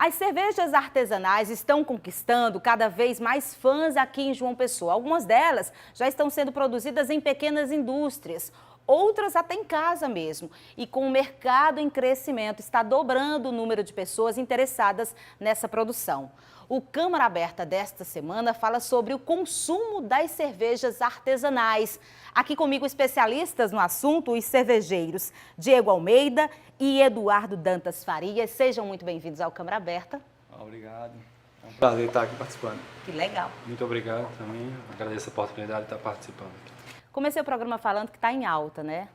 As cervejas artesanais estão conquistando cada vez mais fãs aqui em João Pessoa. Algumas delas já estão sendo produzidas em pequenas indústrias, outras até em casa mesmo. E com o mercado em crescimento, está dobrando o número de pessoas interessadas nessa produção. O Câmara Aberta desta semana fala sobre o consumo das cervejas artesanais. Aqui comigo especialistas no assunto, os cervejeiros Diego Almeida e Eduardo Dantas Farias. Sejam muito bem-vindos ao Câmara Aberta. Obrigado. É um prazer estar aqui participando. Que legal. Muito obrigado também. Agradeço a oportunidade de estar participando. Comecei o programa falando que está em alta, né?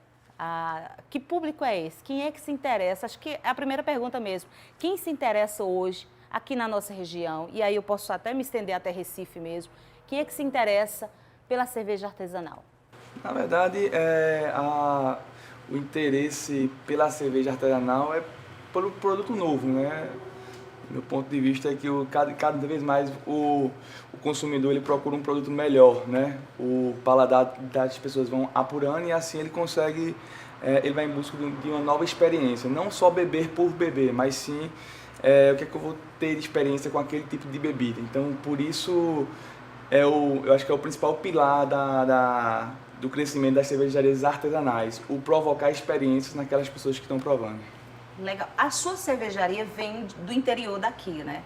Que público é esse? Quem é que se interessa? Acho que é a primeira pergunta mesmo. Quem se interessa hoje aqui na nossa região? E aí eu posso até me estender até Recife mesmo. Quem é que se interessa pela cerveja artesanal? Na verdade, o interesse pela cerveja artesanal é pelo produto novo, né? Meu ponto de vista é que cada vez mais o consumidor ele procura um produto melhor, né? O paladar das pessoas vão apurando e assim ele consegue, ele vai em busca de uma nova experiência. Não só beber por beber, mas sim o que é que eu vou ter de experiência com aquele tipo de bebida. Então, por isso, eu acho que é o principal pilar do crescimento das cervejarias artesanais, o provocar experiências naquelas pessoas que estão provando. Legal. A sua cervejaria vem do interior daqui, né?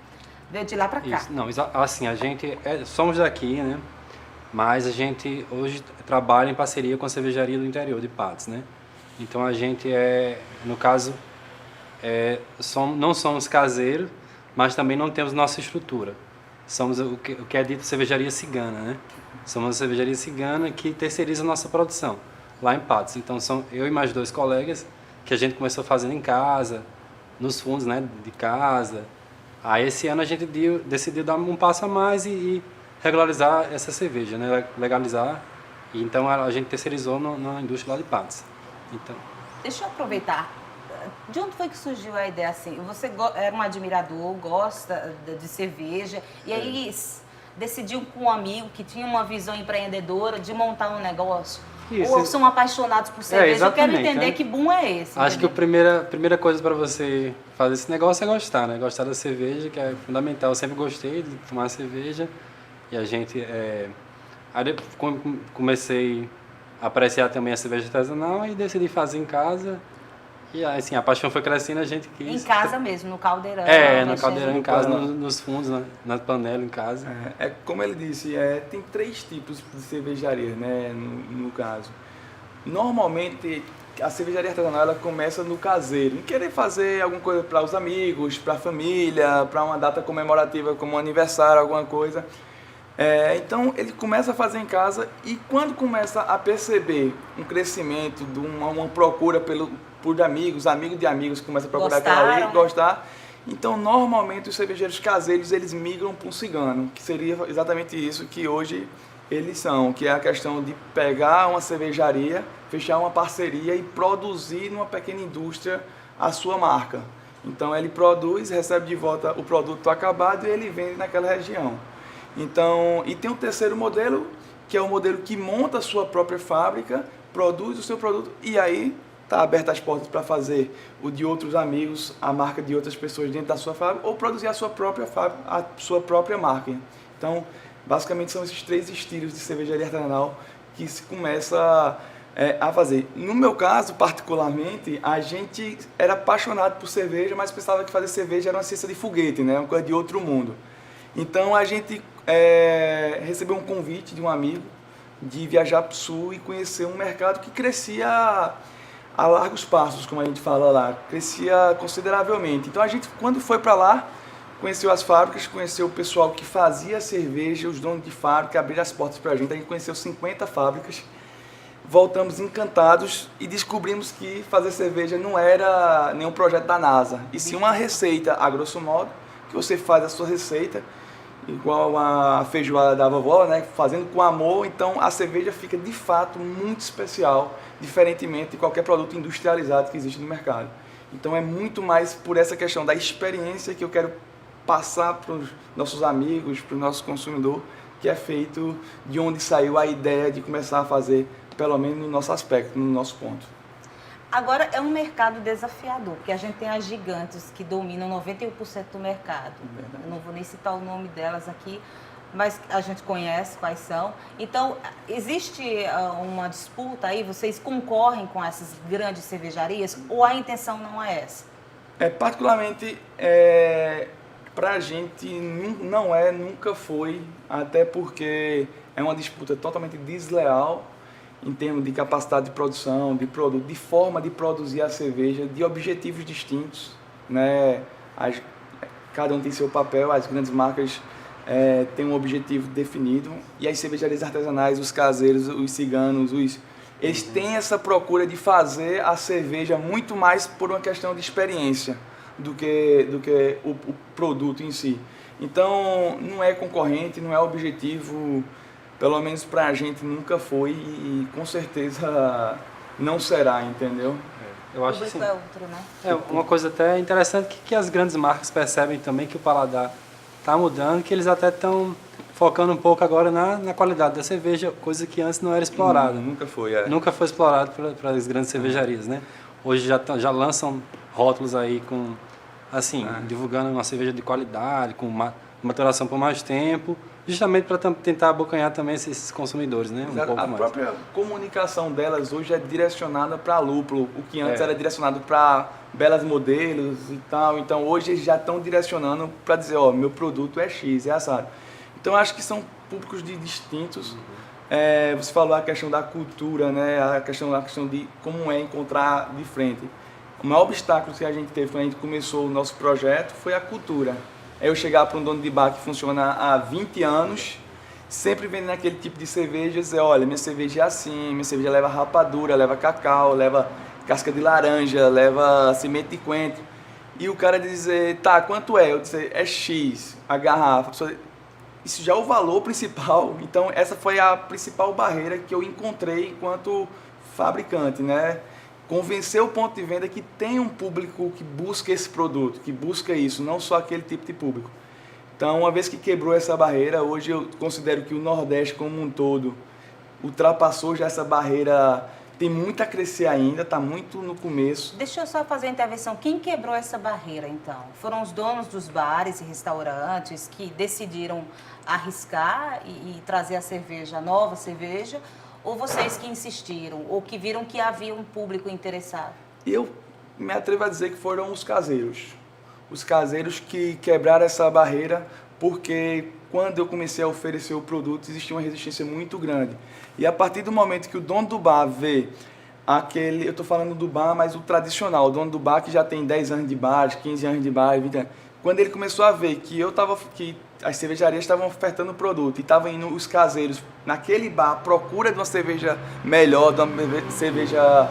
Veio de lá para cá. Isso, não, assim, a gente somos daqui, né? Mas a gente hoje trabalha em parceria com a cervejaria do interior de Patos, né? Então a gente no caso, não somos caseiros, mas também não temos nossa estrutura. Somos o que é dito cervejaria cigana, né? Somos uma cervejaria cigana que terceiriza a nossa produção lá em Patos. Então são eu e mais 2 colegas que a gente começou fazendo em casa, nos fundos, né, de casa. Aí esse ano a gente decidiu dar um passo a mais e regularizar essa cerveja, né, legalizar. E então a gente terceirizou na indústria lá de Patos. Então, deixa eu aproveitar. De onde foi que surgiu a ideia assim? Você era um admirador, gosta de cerveja, e aí decidiu com um amigo que tinha uma visão empreendedora de montar um negócio? Isso. Ou são apaixonados por cerveja? Eu quero entender que boom é esse. Acho que a primeira coisa para você fazer esse negócio é gostar, né? Gostar da cerveja, que é fundamental. Eu sempre gostei de tomar cerveja e a gente... Aí comecei a apreciar também a cerveja artesanal e decidi fazer em casa. E assim, a paixão foi crescendo, a gente quis... Em casa mesmo, no caldeirão? No caldeirão em casa, nos fundos, na panela em casa. Como ele disse, tem 3 tipos de cervejaria, né, no caso. Normalmente, a cervejaria artesanal ela começa no caseiro, em querer fazer alguma coisa para os amigos, para a família, para uma data comemorativa como um aniversário, alguma coisa. Então ele começa a fazer em casa e quando começa a perceber um crescimento, uma procura por amigos de amigos começam a procurar aquela ali, gostar. Então normalmente os cervejeiros caseiros eles migram para um cigano, que seria exatamente isso que hoje eles são, que é a questão de pegar uma cervejaria, fechar uma parceria e produzir numa pequena indústria a sua marca. Então ele produz, recebe de volta o produto acabado e ele vende naquela região. Então, e tem um terceiro modelo, que é o modelo que monta a sua própria fábrica, produz o seu produto e aí está aberta as portas para fazer o de outros amigos, a marca de outras pessoas dentro da sua fábrica ou produzir a sua própria fábrica, a sua própria marca. Então, basicamente são esses 3 estilos de cervejaria artesanal que se começa a fazer. No meu caso, particularmente, a gente era apaixonado por cerveja, mas pensava que fazer cerveja era uma ciência de foguete, né? Uma coisa de outro mundo. Então a gente recebeu um convite de um amigo de viajar para o sul e conhecer um mercado que crescia a largos passos, como a gente fala lá, crescia consideravelmente. Então a gente, quando foi para lá, conheceu as fábricas, conheceu o pessoal que fazia cerveja, os donos de fábrica, abriram as portas para a gente conheceu 50 fábricas, voltamos encantados e descobrimos que fazer cerveja não era nenhum projeto da NASA, e sim uma receita, a grosso modo, que você faz a sua receita, igual a feijoada da vovó, né? Fazendo com amor, então a cerveja fica de fato muito especial, diferentemente de qualquer produto industrializado que existe no mercado. Então é muito mais por essa questão da experiência que eu quero passar para os nossos amigos, para o nosso consumidor, que é feito de onde saiu a ideia de começar a fazer, pelo menos no nosso aspecto, no nosso ponto. Agora, é um mercado desafiador, porque a gente tem as gigantes que dominam 91% do mercado. Eu não vou nem citar o nome delas aqui, mas a gente conhece quais são. Então, existe uma disputa aí? Vocês concorrem com essas grandes cervejarias ou a intenção não é essa? Particularmente, para a gente não nunca foi, até porque é uma disputa totalmente desleal em termos de capacidade de produção, de produto, de forma de produzir a cerveja, de objetivos distintos, né? Cada um tem seu papel, as grandes marcas têm um objetivo definido e as cervejarias artesanais, os caseiros, os ciganos, eles têm essa procura de fazer a cerveja muito mais por uma questão de experiência do que o produto em si. Então, não é concorrente, não é objetivo. Pelo menos pra gente nunca foi e com certeza não será, entendeu? Eu acho que sim. É outro, né? Uma coisa até interessante que as grandes marcas percebem também que o paladar está mudando, que eles até estão focando um pouco agora na qualidade da cerveja, coisa que antes não era explorada. Nunca foi, Nunca foi explorado para as grandes cervejarias, né? Hoje já lançam rótulos aí com, assim, divulgando uma cerveja de qualidade, com maturação por mais tempo, justamente para tentar abocanhar também esses consumidores, né? A própria comunicação delas hoje é direcionada para lúpulo, o que antes era direcionado para belas modelos e tal. Então hoje eles já estão direcionando para dizer, ó, meu produto é X, é assado. Então acho que são públicos distintos. Você falou a questão da cultura, né? A questão de como é encontrar de frente. O maior obstáculo que a gente teve quando a gente começou o nosso projeto foi a cultura. É eu chegar para um dono de bar que funciona há 20 anos, sempre vendendo aquele tipo de cerveja, e dizer, olha, minha cerveja é assim, minha cerveja leva rapadura, leva cacau, leva casca de laranja, leva semente de coentro. E o cara dizer, tá, quanto é? Eu disse, é X, a garrafa. Isso já é o valor principal. Então essa foi a principal barreira que eu encontrei enquanto fabricante, né? Convencer o ponto de venda que tem um público que busca esse produto, que busca isso, não só aquele tipo de público. Então, uma vez que quebrou essa barreira, hoje eu considero que o Nordeste como um todo ultrapassou já essa barreira, tem muito a crescer ainda, está muito no começo. Deixa eu só fazer a intervenção. Quem quebrou essa barreira, então? Foram os donos dos bares e restaurantes que decidiram arriscar e trazer a cerveja, a nova cerveja, ou vocês que insistiram, ou que viram que havia um público interessado? Eu me atrevo a dizer que foram os caseiros. Os caseiros que quebraram essa barreira, porque quando eu comecei a oferecer o produto, existia uma resistência muito grande. E a partir do momento que o dono do bar vê aquele, eu estou falando do bar, mas o tradicional, o dono do bar que já tem 10 anos de bar, 15 anos de bar, 20 anos, quando ele começou a ver que as cervejarias estavam ofertando o produto e estavam indo os caseiros naquele bar à procura de uma cerveja melhor, de uma cerveja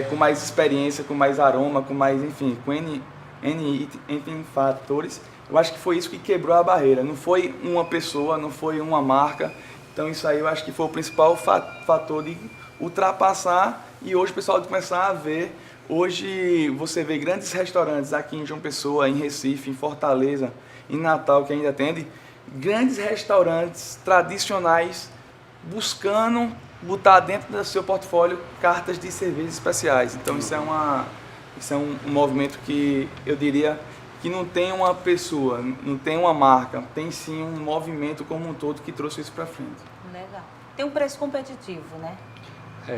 com mais experiência, com mais aroma, com mais, enfim, com N fatores, eu acho que foi isso que quebrou a barreira. Não foi uma pessoa, não foi uma marca. Então isso aí eu acho que foi o principal fator de ultrapassar e hoje o pessoal começar a ver. Hoje você vê grandes restaurantes aqui em João Pessoa, em Recife, em Fortaleza, em Natal, que ainda atende, grandes restaurantes tradicionais buscando botar dentro do seu portfólio cartas de cervejas especiais. Então isso é um movimento que eu diria que não tem uma pessoa, não tem uma marca, tem sim um movimento como um todo que trouxe isso para frente. Legal. Tem um preço competitivo, né?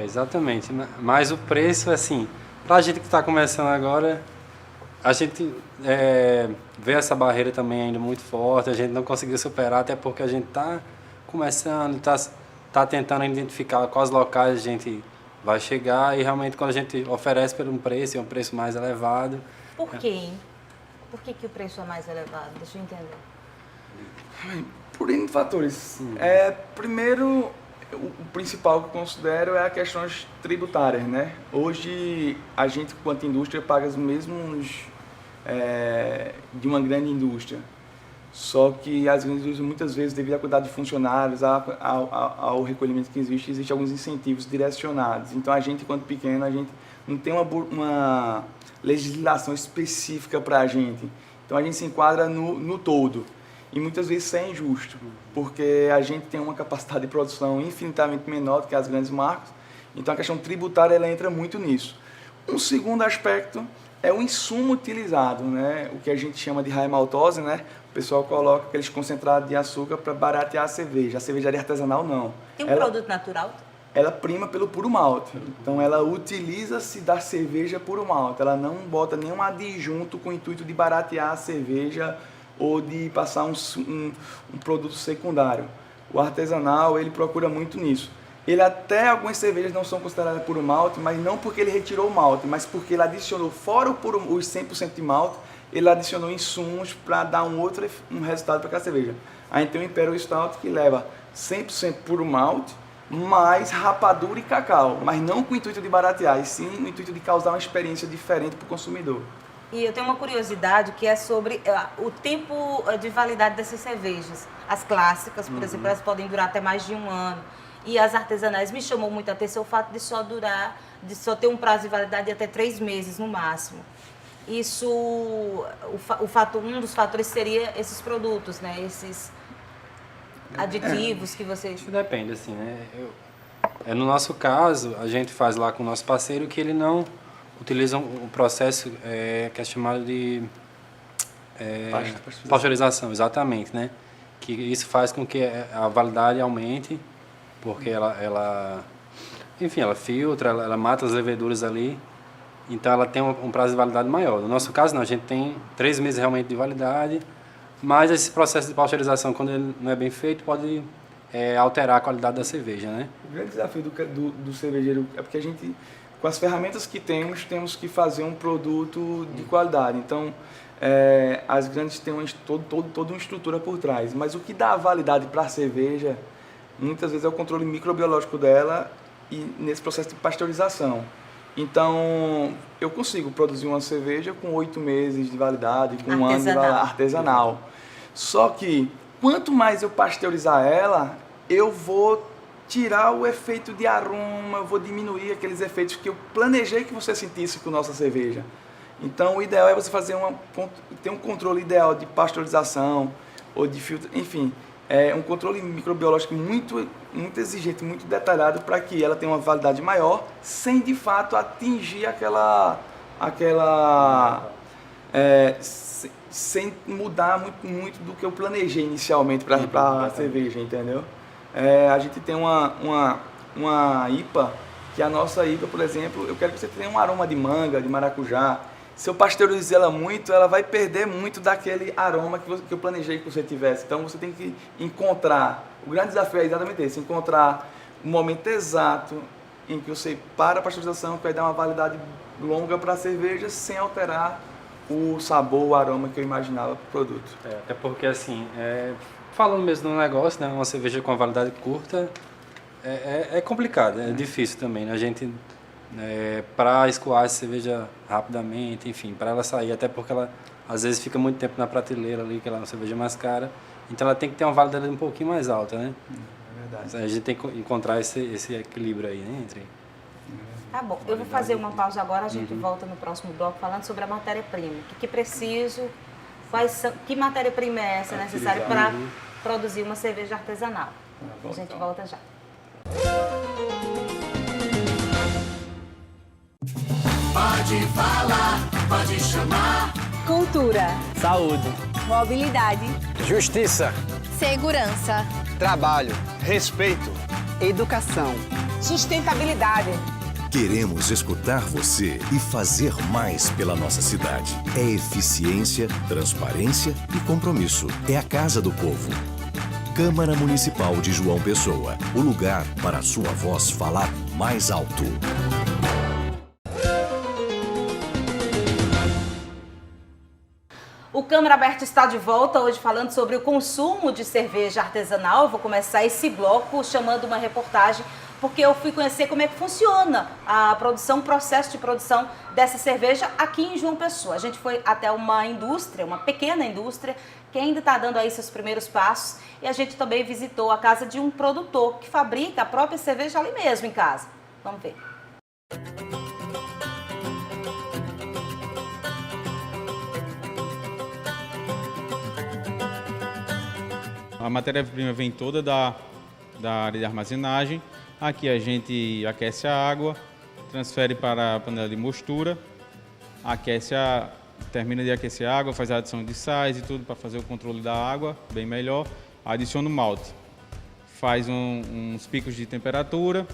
Exatamente. Mas o preço, assim, para a gente que está começando agora, a gente vê essa barreira também ainda muito forte, a gente não conseguiu superar, até porque a gente está começando, está tentando identificar quais locais a gente vai chegar e realmente quando a gente oferece por um preço, é um preço mais elevado. Por quê, hein? Por que o preço é mais elevado? Deixa eu entender. Por N fatores. Primeiro, o principal que eu considero é a questões tributárias, né? Hoje, a gente, quanto indústria, paga os mesmos de uma grande indústria. Só que as grandes indústrias, muitas vezes, devido à quantidade de funcionários, ao recolhimento que existem alguns incentivos direcionados. Então, a gente, enquanto pequeno, a gente não tem uma legislação específica para a gente. Então, a gente se enquadra no todo. E muitas vezes isso é injusto, porque a gente tem uma capacidade de produção infinitamente menor do que as grandes marcas. Então, a questão tributária ela entra muito nisso. Um segundo aspecto é o insumo utilizado, né? O que a gente chama de high maltose, né? O pessoal coloca aqueles concentrados de açúcar para baratear a cerveja. A cervejaria artesanal não. Tem um produto natural? Ela prima pelo puro malte. Então ela utiliza-se da cerveja puro malte. Ela não bota nenhum adjunto com o intuito de baratear a cerveja ou de passar um produto secundário. O artesanal, ele procura muito nisso. Ele até, algumas cervejas não são consideradas puro malte, mas não porque ele retirou o malte, mas porque ele adicionou, fora os 100% de malte, ele adicionou insumos para dar um resultado para aquela cerveja. Aí tem o Imperial Stout, que leva 100% puro malte, mais rapadura e cacau, mas não com o intuito de baratear, e sim no intuito de causar uma experiência diferente para o consumidor. E eu tenho uma curiosidade que é sobre o tempo de validade dessas cervejas. As clássicas, por exemplo, elas podem durar até mais de 1 ano. E as artesanais, me chamou muita atenção o fato de só ter um prazo de validade de até 3 meses no máximo. Isso, um dos fatores seria esses produtos, né? Esses aditivos que você... Isso depende, assim, né? No nosso caso, a gente faz lá com o nosso parceiro que ele não utiliza um processo que é chamado de pasteurização, exatamente, né? Que isso faz com que a validade aumente, porque enfim, ela filtra, ela mata as leveduras ali, então ela tem um prazo de validade maior. No nosso caso, não, a gente tem 3 meses realmente de validade, mas esse processo de pasteurização, quando ele não é bem feito, pode alterar a qualidade da cerveja, né? O grande desafio do cervejeiro é porque a gente, com as ferramentas que temos que fazer um produto de qualidade. Então, as grandes têm toda uma estrutura por trás, mas o que dá validade para a cerveja, muitas vezes é o controle microbiológico dela e nesse processo de pasteurização. Então, eu consigo produzir uma cerveja com 8 meses de validade, com 1 ano de validade artesanal. Só que, quanto mais eu pasteurizar ela, eu vou tirar o efeito de aroma, eu vou diminuir aqueles efeitos que eu planejei que você sentisse com nossa cerveja. Então, o ideal é você ter um controle ideal de pasteurização ou de filtro, enfim, um controle microbiológico muito exigente, muito detalhado para que ela tenha uma validade maior, sem de fato atingir sem mudar muito do que eu planejei inicialmente para a cerveja, entendeu? A gente tem uma IPA, que a nossa IPA, por exemplo, eu quero que você tenha um aroma de manga, de maracujá. Se eu pasteurizar ela muito, ela vai perder muito daquele aroma que eu planejei que você tivesse. Então você tem que encontrar, o grande desafio é exatamente esse, encontrar o momento exato em que você para a pasteurização, que vai dar uma validade longa para a cerveja, sem alterar o sabor, o aroma que eu imaginava para o produto. Até porque, assim, falando mesmo no negócio, né, uma cerveja com uma validade curta é complicado, é difícil também, né? A gente... para escoar essa cerveja rapidamente, enfim, para ela sair, até porque ela às vezes fica muito tempo na prateleira ali, que ela é uma cerveja mais cara, então ela tem que ter uma validade um pouquinho mais alta, né? É verdade. A gente tem que encontrar esse equilíbrio aí, né, entre... Tá bom, eu vou fazer uma pausa agora, a gente volta no próximo bloco falando sobre a matéria-prima. O que preciso, que matéria-prima é essa necessária para produzir uma cerveja artesanal? A gente volta já. Pode falar, pode chamar. Cultura, Saúde, mobilidade, justiça, segurança, trabalho, respeito, educação, sustentabilidade. Queremos escutar você e fazer mais pela nossa cidade. É eficiência, transparência e compromisso. É a Casa do Povo. Câmara Municipal de João Pessoa. O lugar para a sua voz falar mais alto. O Câmara Aberta está de volta hoje falando sobre o consumo de cerveja artesanal. Eu vou começar esse bloco chamando uma reportagem, porque eu fui conhecer como é que funciona a produção, o processo de produção dessa cerveja aqui em João Pessoa. A gente foi até uma indústria, uma pequena indústria, que ainda está dando aí seus primeiros passos. E a gente também visitou a casa de um produtor que fabrica a própria cerveja ali mesmo em casa. Vamos ver. A matéria-prima vem toda da área de armazenagem. Aqui a gente aquece a água, transfere para a panela de mostura, termina de aquecer a água, faz a adição de sais e tudo para fazer o controle da água bem melhor, adiciona o malte, faz uns picos de temperatura,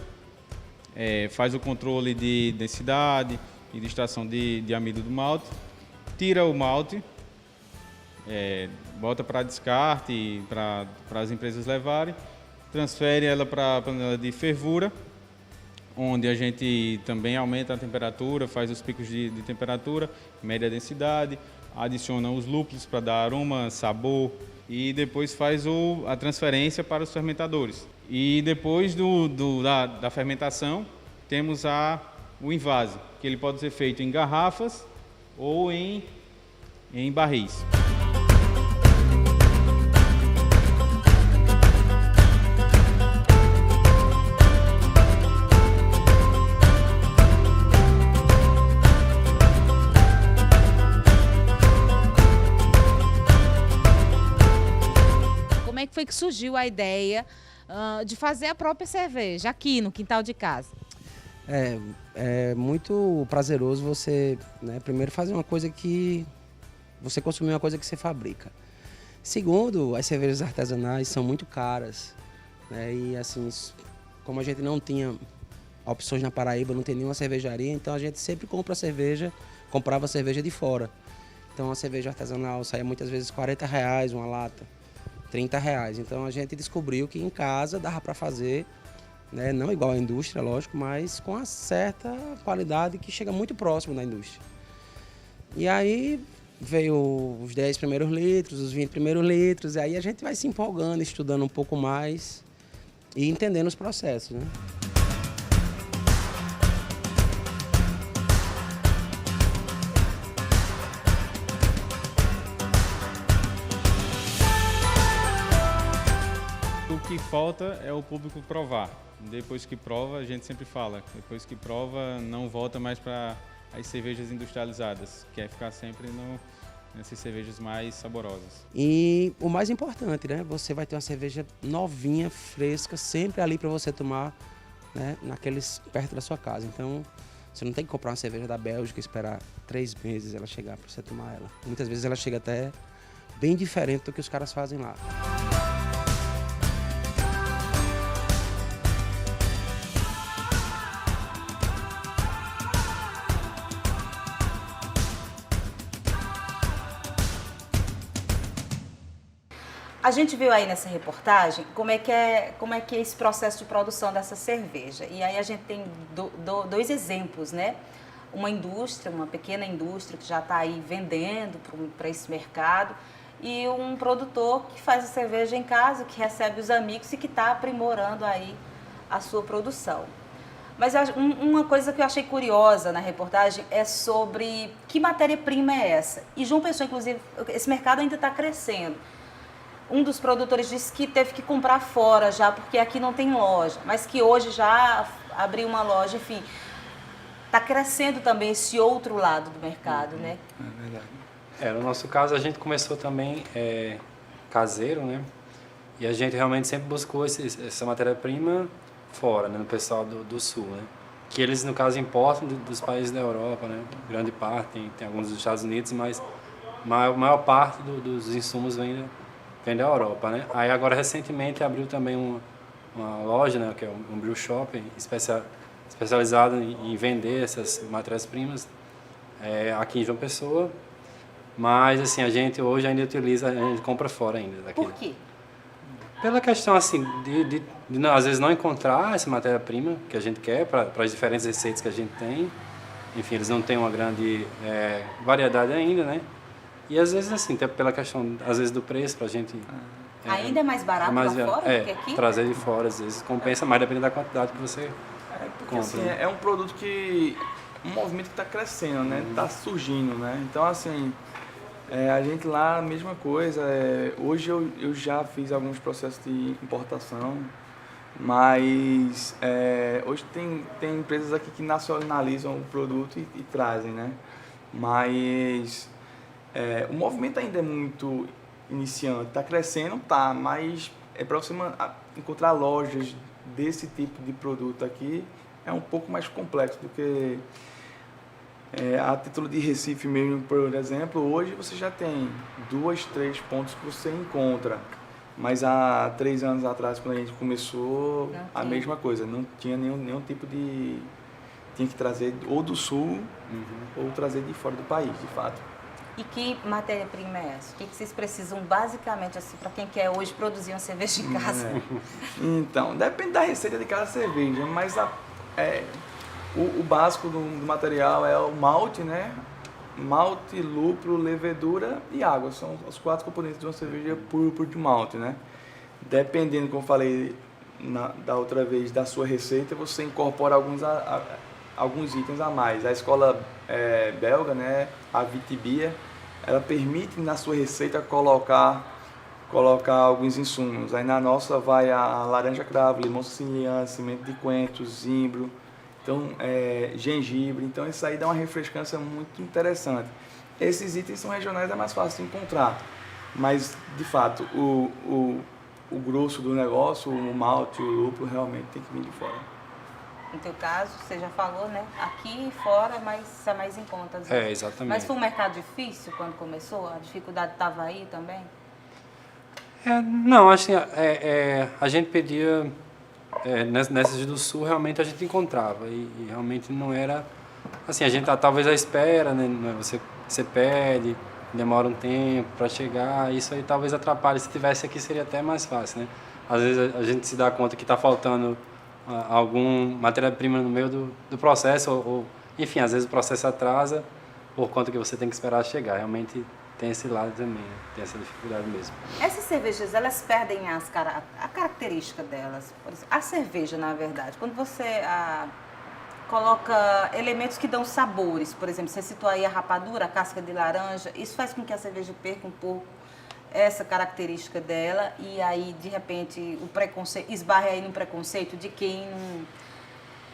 faz o controle de densidade e de extração de amido do malte, tira o malte, bota para descarte para as empresas levarem, transfere ela para a panela de fervura, onde a gente também aumenta a temperatura, faz os picos de temperatura, mede a densidade, adiciona os lúpulos para dar aroma, sabor e depois faz a transferência para os fermentadores. E depois da fermentação, temos o invase, que ele pode ser feito em garrafas ou em barris. Como é que foi que surgiu a ideia de fazer a própria cerveja aqui no quintal de casa? É muito prazeroso você, né, primeiro fazer uma coisa que você consumir uma coisa que você fabrica. Segundo, as cervejas artesanais são muito caras, né, e assim, como a gente não tinha opções na Paraíba, não tem nenhuma cervejaria, então a gente sempre comprava cerveja de fora. Então a cerveja artesanal saía muitas vezes R$40 uma lata, R$30. Então a gente descobriu que em casa dava para fazer, né, não igual à indústria, lógico, mas com uma certa qualidade que chega muito próximo da indústria. E aí veio os 10 primeiros litros, os 20 primeiros litros, e aí a gente vai se empolgando, estudando um pouco mais e entendendo os processos, né? O que falta é o público provar. Depois que prova, a gente sempre fala, depois que prova, não volta mais para as cervejas industrializadas, quer ficar sempre nessas cervejas mais saborosas. E o mais importante, né? Você vai ter uma cerveja novinha, fresca, sempre ali para você tomar, né, perto da sua casa. Então, você não tem que comprar uma cerveja da Bélgica e esperar 3 meses ela chegar para você tomar ela. Muitas vezes ela chega até bem diferente do que os caras fazem lá. A gente viu aí nessa reportagem como é que é esse processo de produção dessa cerveja. E aí a gente tem dois exemplos, né? Uma indústria, uma pequena indústria que já está aí vendendo para esse mercado, e um produtor que faz a cerveja em casa, que recebe os amigos e que está aprimorando aí a sua produção. Mas uma coisa que eu achei curiosa na reportagem é sobre que matéria-prima é essa. E João Pessoa, inclusive, esse mercado ainda está crescendo. Um dos produtores disse que teve que comprar fora já, porque aqui não tem loja, mas que hoje já abriu uma loja, enfim. Está crescendo também esse outro lado do mercado, né? É verdade. No nosso caso, a gente começou também caseiro, né? E a gente realmente sempre buscou essa matéria-prima fora, né? No pessoal do Sul, né? Que eles, no caso, importam dos países da Europa, né? Grande parte, tem alguns dos Estados Unidos, mas a maior parte dos insumos vem da Europa, né? Aí agora recentemente abriu também uma loja, né, que é um brew shop especializado em vender essas matérias-primas aqui em João Pessoa, mas assim a gente hoje ainda a gente compra fora ainda daqui. Por quê? Pela questão assim de às vezes não encontrar essa matéria-prima que a gente quer para as diferentes receitas que a gente tem. Enfim, eles não têm uma grande variedade ainda, né? E às vezes assim, até pela questão, às vezes do preço, pra gente... Ainda é mais barato lá fora do que aqui? Trazer de fora, às vezes compensa mais, dependendo da quantidade que você Porque compra. assim, é um produto um movimento que está crescendo, né? Está surgindo, né? Então assim, a gente lá, a mesma coisa. Hoje eu já fiz alguns processos de importação, mas hoje tem empresas aqui que nacionalizam o produto e trazem, né? Mas... o movimento ainda é muito iniciante, está crescendo, mas para você encontrar lojas desse tipo de produto aqui é um pouco mais complexo do que a título de Recife mesmo, por exemplo. Hoje você já tem 2, 3 pontos que você encontra, mas há 3 anos atrás, quando a gente começou, a mesma coisa, não tinha nenhum tipo de... Tinha que trazer ou do sul ou trazer de fora do país, de fato. E que matéria-prima é essa? O que vocês precisam basicamente, assim, para quem quer hoje produzir uma cerveja em casa? Então, depende da receita de cada cerveja, mas o básico do material é o malte, né? Malte, lúpulo, levedura e água. São os 4 componentes de uma cerveja pura de malte, né? Dependendo, como eu falei da outra vez, da sua receita, você incorpora alguns itens a mais. A escola belga, né, a Vitibia, ela permite na sua receita colocar alguns insumos. Aí na nossa vai a laranja cravo, limão siciliano, semente de coentro, zimbro, então gengibre. Então isso aí dá uma refrescância muito interessante. Esses itens são regionais, é mais fácil de encontrar, mas de fato o grosso do negócio, o malte, o lúpulo, realmente tem que vir de fora. No teu caso, você já falou, né? Aqui e fora, mas é mais em conta. Exatamente. Mas foi um mercado difícil quando começou? A dificuldade estava aí também? Não, assim, a gente pedia, nessas do Sul, realmente a gente encontrava. E realmente não era... Assim, a gente tá talvez à espera, né? Você pede, demora um tempo para chegar, isso aí talvez atrapalhe. Se tivesse aqui seria até mais fácil, né? Às vezes a gente se dá conta que está faltando algum matéria-prima no meio do processo, ou enfim, às vezes o processo atrasa por conta que você tem que esperar chegar. Realmente tem esse lado também, né? Tem essa dificuldade mesmo. Essas cervejas, elas perdem a característica delas. Por exemplo, a cerveja, na verdade, quando você coloca elementos que dão sabores, por exemplo, você citou aí a rapadura, a casca de laranja, isso faz com que a cerveja perca um pouco essa característica dela, e aí de repente o preconceito esbarre aí no preconceito de quem não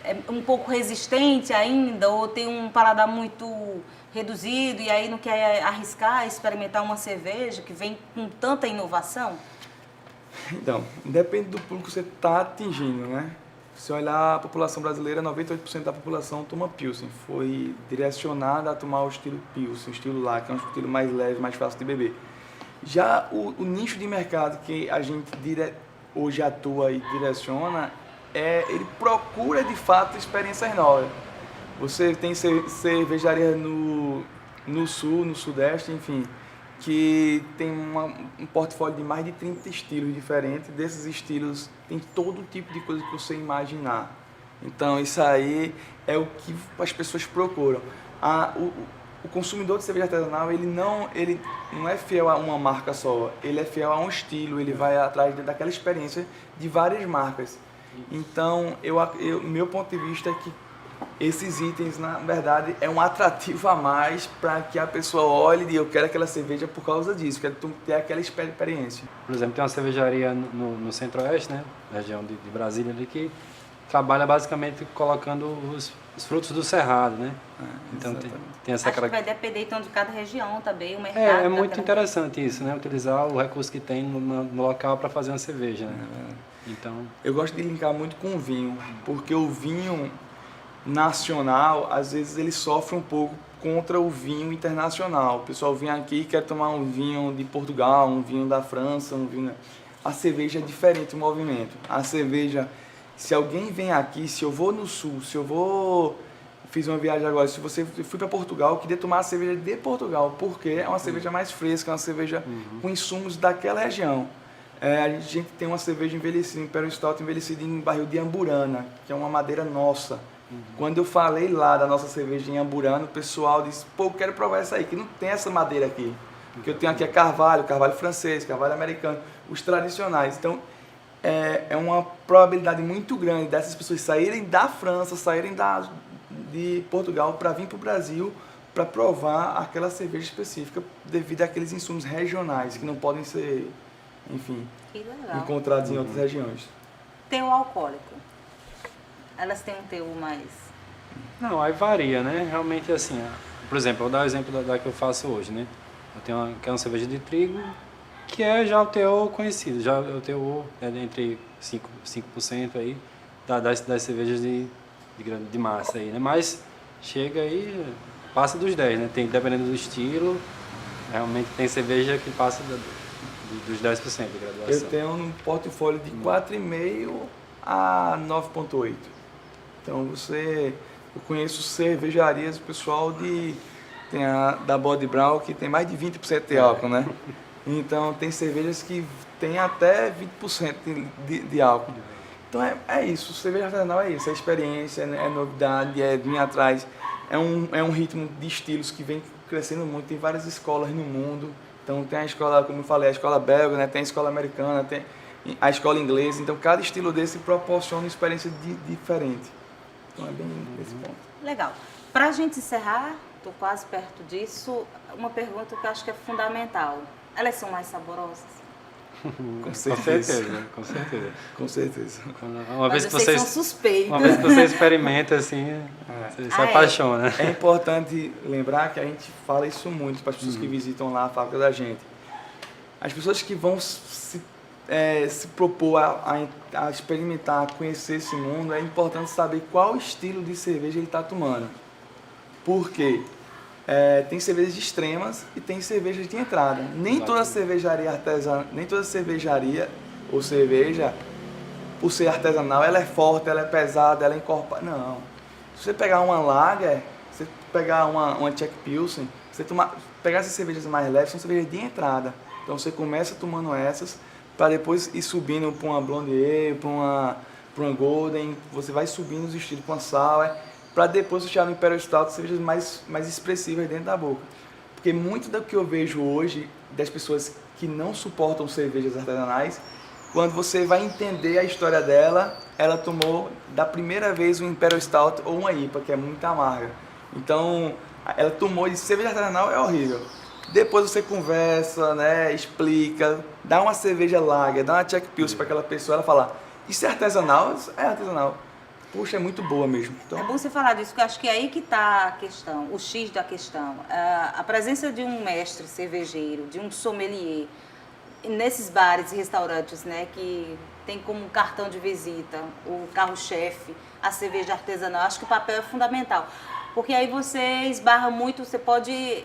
é um pouco resistente ainda, ou tem um paladar muito reduzido e aí não quer arriscar, experimentar uma cerveja que vem com tanta inovação? Então, depende do público que você está atingindo, né? Se olhar a população brasileira, 98% da população toma Pilsen. Foi direcionada a tomar o estilo Pilsen, o estilo lá, que é um estilo mais leve, mais fácil de beber. Já o nicho de mercado que a gente hoje atua e direciona, ele procura de fato experiências novas. Você tem cervejaria no sul, no sudeste, enfim, que tem um portfólio de mais de 30 estilos diferentes. Desses estilos tem todo tipo de coisa que você imaginar. Então isso aí é o que as pessoas procuram. O consumidor de cerveja artesanal, ele não é fiel a uma marca só, ele é fiel a um estilo, ele vai atrás daquela experiência de várias marcas. Então, meu ponto de vista é que esses itens, na verdade, é um atrativo a mais para que a pessoa olhe e diga, eu quero aquela cerveja por causa disso, quero ter aquela experiência. Por exemplo, tem uma cervejaria no Centro-Oeste, né, na região de Brasília, ali, que trabalha basicamente colocando os frutos do cerrado, né? Então tem essa Acho que vai depender então de cada região também, o mercado. É muito interessante isso, né? Utilizar o recurso que tem no local para fazer uma cerveja, né? Então... Eu gosto de linkar muito com o vinho, porque o vinho nacional, às vezes ele sofre um pouco contra o vinho internacional. O pessoal vem aqui e quer tomar um vinho de Portugal, um vinho da França, um vinho... A cerveja é diferente o movimento. A cerveja... Se alguém vem aqui, se eu vou no sul, fiz uma viagem agora, se eu fui para Portugal, eu queria tomar a cerveja de Portugal, porque é uma cerveja mais fresca, é uma cerveja com insumos daquela região. A gente tem uma cerveja envelhecida, Imperial Stout envelhecida em barril de Amburana, que é uma madeira nossa. Quando eu falei lá da nossa cerveja em Amburana, o pessoal disse, pô, eu quero provar essa aí, que não tem essa madeira aqui. O que eu tenho aqui é carvalho francês, carvalho americano, os tradicionais. Então, é uma probabilidade muito grande dessas pessoas saírem da França, saírem de Portugal para vir para o Brasil para provar aquela cerveja específica devido àqueles insumos regionais que não podem ser, enfim, encontrados em outras regiões. Teor alcoólico. Elas têm um teor mais... Não, aí varia, né? Realmente assim, por exemplo, eu vou dar o exemplo da que eu faço hoje, né? Eu tenho que é uma cerveja de trigo, que é já o teor conhecido, já o teor entre 5% aí das cervejas de massa aí, né? Mas chega aí, passa dos 10, né? Tem, dependendo do estilo, realmente tem cerveja que passa dos 10% de graduação. Eu tenho um portfólio de 4,5 a 9,8. Então eu conheço cervejarias, o pessoal tem a da Body Brown que tem mais de 20% de álcool, né? Então tem cervejas que tem até 20% de álcool. Então é isso, cerveja artesanal é isso, é experiência, é novidade, é vir atrás. É um ritmo de estilos que vem crescendo muito, tem várias escolas no mundo. Então tem a escola, como eu falei, a escola belga, né? Tem a escola americana, tem a escola inglesa. Então cada estilo desse proporciona uma experiência diferente. Então é bem nesse ponto. Legal. Para a gente encerrar, estou quase perto disso, uma pergunta que eu acho que é fundamental. Elas são mais saborosas? Com certeza. Com certeza. Com certeza. Uma vez que vocês são suspeitos. Uma vez que você experimenta, assim, você se apaixona. É importante lembrar que a gente fala isso muito para as pessoas que visitam lá a fábrica da gente. As pessoas que vão se propor a experimentar, a conhecer esse mundo, é importante saber qual estilo de cerveja ele está tomando. Por quê? Tem cervejas extremas e tem cervejas de entrada. Nem toda cervejaria artesanal, nem toda cervejaria ou cerveja, por ser artesanal, ela é forte, ela é pesada, ela é encorpada. Não. Se você pegar uma Lager, você pegar uma Czech Pilsen, pegar essas cervejas mais leves, são cervejas de entrada. Então você começa tomando essas, para depois ir subindo para uma Blonde Ale, para uma Golden, você vai subindo os estilos para uma Sour, para depois chegar no Imperial Stout, cervejas mais expressivas dentro da boca. Porque muito do que eu vejo hoje das pessoas que não suportam cervejas artesanais, quando você vai entender a história dela, ela tomou da primeira vez um Imperial Stout ou uma IPA, que é muito amarga. Então, ela tomou e cerveja artesanal é horrível. Depois você conversa, né, explica, dá uma cerveja Lager, dá uma Czech Pilsen para aquela pessoa, ela fala, isso é artesanal? Isso é artesanal. Puxa, é muito boa mesmo. Então... É bom você falar disso, porque eu acho que é aí que está a questão, o X da questão. A presença de um mestre cervejeiro, de um sommelier, nesses bares e restaurantes, né, que tem como cartão de visita o carro-chefe, a cerveja artesanal, acho que o papel é fundamental. Porque aí você esbarra muito, você pode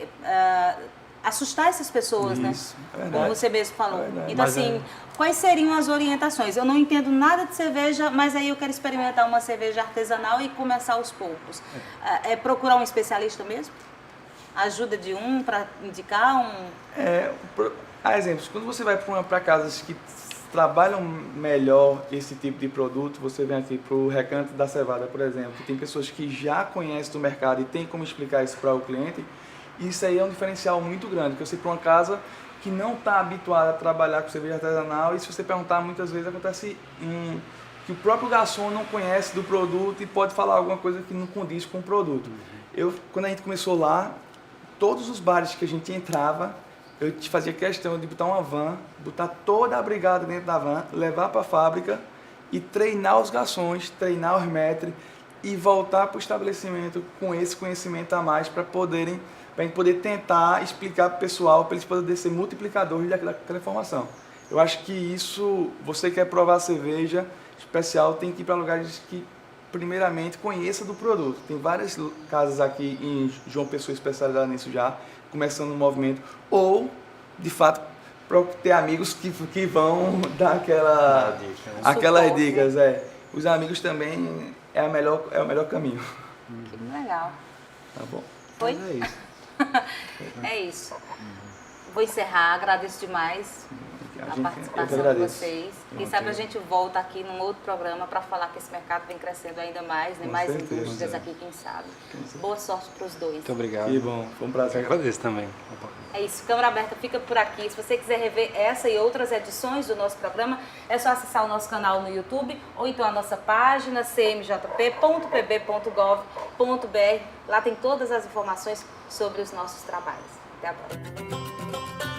assustar essas pessoas, isso, né? Como você mesmo falou. Então, mas assim, quais seriam as orientações? Eu não entendo nada de cerveja, mas aí eu quero experimentar uma cerveja artesanal e começar aos poucos. É procurar um especialista mesmo? Ajuda de um para indicar um... exemplos, quando você vai para casas que trabalham melhor esse tipo de produto, você vem aqui para o Recanto da Cevada, por exemplo, que tem pessoas que já conhecem do mercado e tem como explicar isso para o cliente, isso aí é um diferencial muito grande, porque você para uma casa que não está habituada a trabalhar com cerveja artesanal, e se você perguntar, muitas vezes acontece que o próprio garçom não conhece do produto e pode falar alguma coisa que não condiz com o produto. Quando a gente começou lá, todos os bares que a gente entrava, eu te fazia questão de botar uma van, botar toda a brigada dentro da van, levar para a fábrica e treinar os garçons, treinar os maîtres e voltar para o estabelecimento com esse conhecimento a mais para a gente poder tentar explicar para o pessoal, para eles poderem ser multiplicadores daquela informação. Eu acho que isso, você quer provar cerveja especial, tem que ir para lugares que, primeiramente, conheça do produto. Tem várias casas aqui em João Pessoa especializadas nisso já, começando o movimento, ou, de fato, para ter amigos que vão dar aquelas dicas. Os amigos também é o melhor caminho. Que legal. Tá bom. Foi? Mas é isso. É isso. Vou encerrar, agradeço demais a participação de vocês. Quem sabe a gente volta aqui num outro programa para falar que esse mercado vem crescendo ainda mais, né? Mais indústrias aqui, quem sabe. Boa sorte para os dois. Muito obrigado. Que bom, foi um prazer. Eu agradeço também. É isso, Câmara Aberta fica por aqui. Se você quiser rever essa e outras edições do nosso programa, é só acessar o nosso canal no YouTube ou então a nossa página cmjp.pb.gov.br. Lá tem todas as informações sobre os nossos trabalhos. Até a próxima.